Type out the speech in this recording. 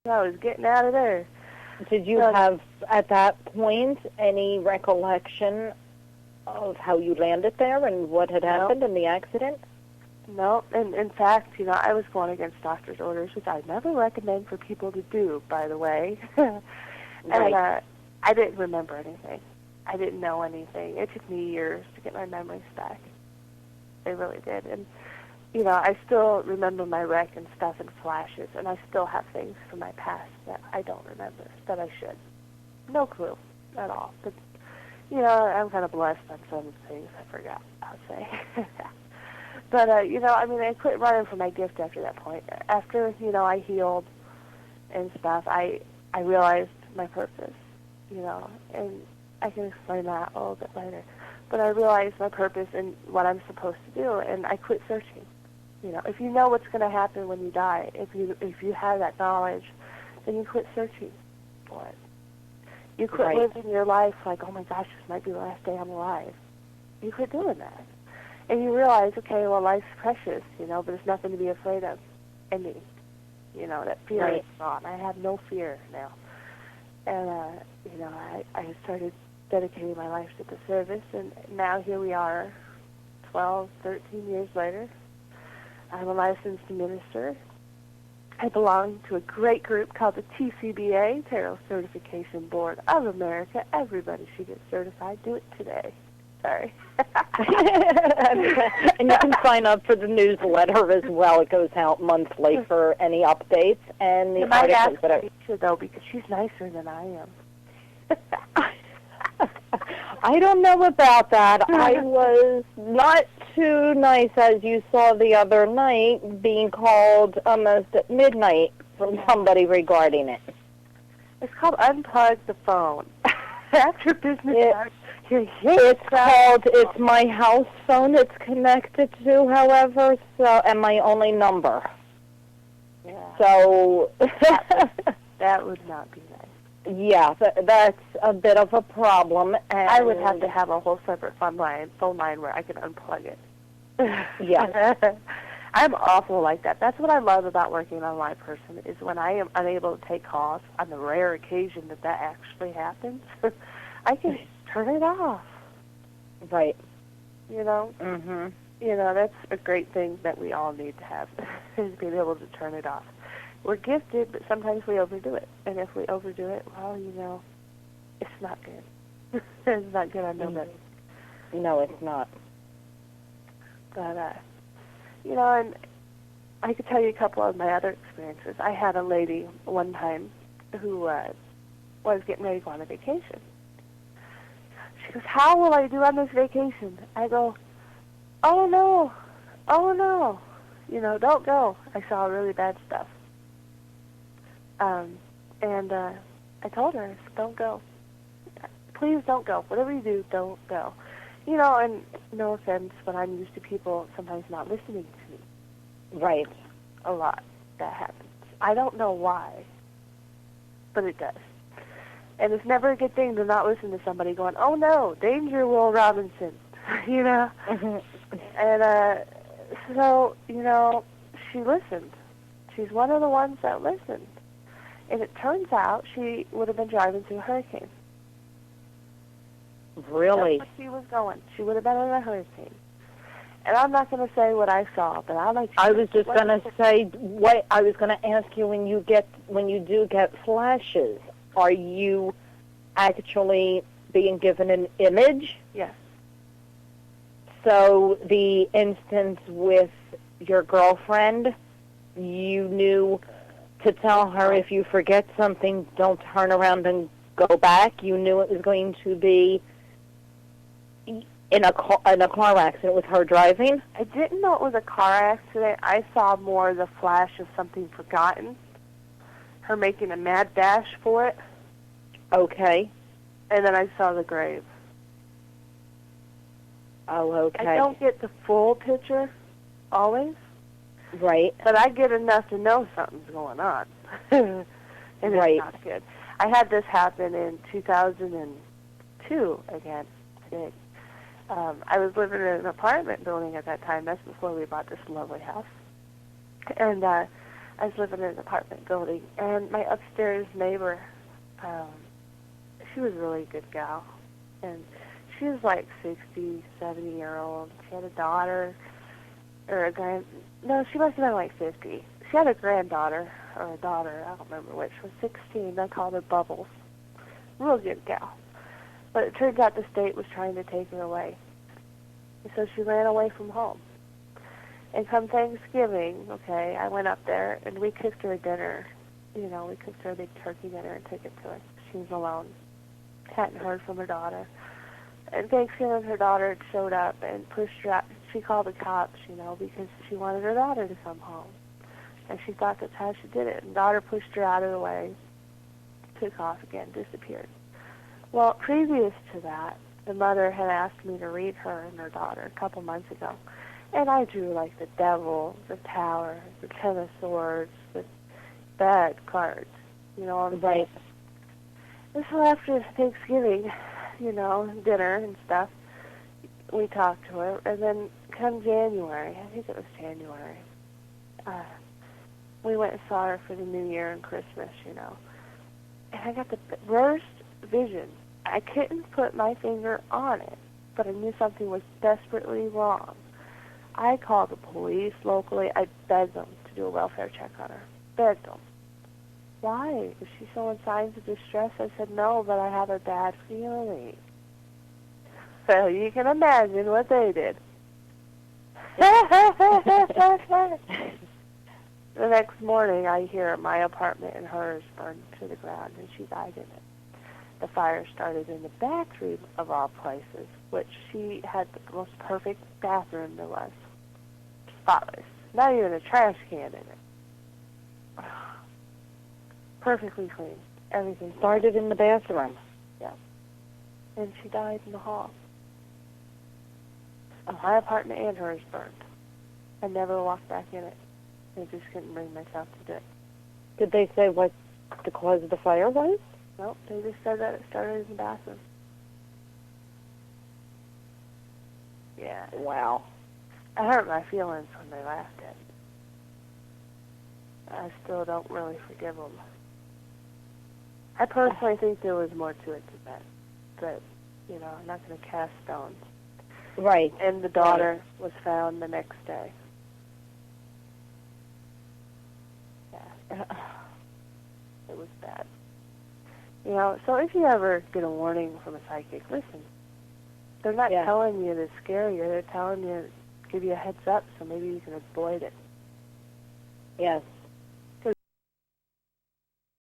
I was getting out of there. Did you have, at that point, any recollection of how you landed there and what had happened in the accident? No, and in fact, I was going against doctor's orders, which I never recommend for people to do, by the way. And I didn't remember anything. I didn't know anything. It took me years to get my memories back. It really did. And, I still remember my wreck and stuff in flashes, and I still have things from my past that I don't remember, that I should. No clue at all. But, I'm kind of blessed on some things I forgot, I'll say. But, I quit running for my gift after that point. After, I healed and stuff, I realized my purpose, and I can explain that a little bit later. But I realized my purpose and what I'm supposed to do, and I quit searching. If you know what's going to happen when you die, if you have that knowledge, then you quit searching for it. You quit living your life like, oh my gosh, this might be the last day I'm alive. You quit doing that. And you realize, okay, well, life's precious, but there's nothing to be afraid of in me. That fear is gone. I have no fear now. And, I started dedicating my life to the service, and now here we are, 12, 13 years later. I'm a licensed minister. I belong to a great group called the TCBA, Tarot Certification Board of America. Everybody should get certified. Do it today. Sorry. And you can sign up for the newsletter as well. It goes out monthly for any updates and the articles that I should, though, because she's nicer than I am. I don't know about that. I was not too nice, as you saw the other night, being called almost at midnight from somebody regarding it. It's called unplug the phone. After business hours. It's my house phone it's connected to, however, and my only number. Yeah. So that would not be nice. Yeah, that's a bit of a problem. And I would have to have a whole separate phone line where I can unplug it. Yeah. I'm awful like that. That's what I love about working on liveperson, is when I am unable to take calls, on the rare occasion that actually happens, I can turn it off. Right. Mm-hmm. That's a great thing that we all need to have, is being able to turn it off. We're gifted, but sometimes we overdo it. And if we overdo it, well, it's not good. It's not good on nobody. No, it's not. But, and I could tell you a couple of my other experiences. I had a lady one time who was getting ready to go on a vacation. She goes, how will I do on this vacation? I go, oh, no. Don't go. I saw really bad stuff. And I told her, I said, don't go. Please don't go. Whatever you do, don't go. And no offense, but I'm used to people sometimes not listening to me. Right. A lot. That happens. I don't know why, but it does. And it's never a good thing to not listen to somebody going, oh, no, danger, Will Robinson, Mm-hmm. And so, she listened. She's one of the ones that listened. And it turns out she would have been driving through a hurricane. Really? That's where she was going. She would have been in a hurricane. And I'm not going to say what I saw, but I'll let you. I was just going to say, I was going to ask you, when you do get flashes, are you actually being given an image? Yes. So the instance with your girlfriend, you knew to tell her, if you forget something, don't turn around and go back. You knew it was going to be in a car accident with her driving? I didn't know it was a car accident. I saw more the flash of something forgotten, her making a mad dash for it. Okay. And then I saw the grave. Oh, okay. I don't get the full picture always. Right. But I get enough to know something's going on. And it's not good. I had this happen in 2002 again, I think. I was living in an apartment building at that time. That's before we bought this lovely house. And I was living in an apartment building, and my upstairs neighbor, she was a really good gal, and she was like 60, 70-year-old. She had a daughter, or no, she must have been like 50. She had a granddaughter, or a daughter, I don't remember which, was 16. I called her Bubbles. Real good gal. But it turns out the state was trying to take her away. And so she ran away from home. And come Thanksgiving, okay, I went up there, and we cooked her a dinner. You know, we cooked her a big turkey dinner and took it to her. She was alone. Hadn't heard from her daughter. And Thanksgiving, her daughter showed up and pushed her out. She called the cops, you know, because she wanted her daughter to come home. And she thought that's how she did it. And daughter pushed her out of the way, took off again, disappeared. Well, previous to that, the mother had asked me to read her and her daughter a couple months ago. And I drew like the devil, the tower, the 10 of swords, the bad cards, you know, all the right. And so after Thanksgiving, you know, dinner and stuff, we talked to her. And then come January, I think it was January, we went and saw her for the New Year and Christmas, you know. And I got the worst vision. I couldn't put my finger on it, but I knew something was desperately wrong. I called the police locally. I begged them to do a welfare check on her. Begged them. Why? Is she showing signs of distress? I said, no, but I have a bad feeling. So you can imagine what they did. The next morning, I hear my apartment and hers burned to the ground, and she died in it. The fire started in the bathroom, of all places, which she had the most perfect bathroom there was. Spotless. Not even a trash can in it. Perfectly clean. Everything Started in the bathroom. Yeah. And she died in the hall. My apartment and hers burned. I never walked back in it. I just couldn't bring myself to do it. Did they say what the cause of the fire was? Nope, they just said that it started in the bathroom. Yeah. Wow. I hurt my feelings when they laughed at me. I still don't really forgive them. I personally think there was more to it than that. But, you know, I'm not going to cast stones. Right. And the daughter was found the next day. Yeah. It was bad. You know, so if you ever get a warning from a psychic, listen. They're not telling you to scare you. They're telling you to give you a heads up so maybe you can avoid it. Yes.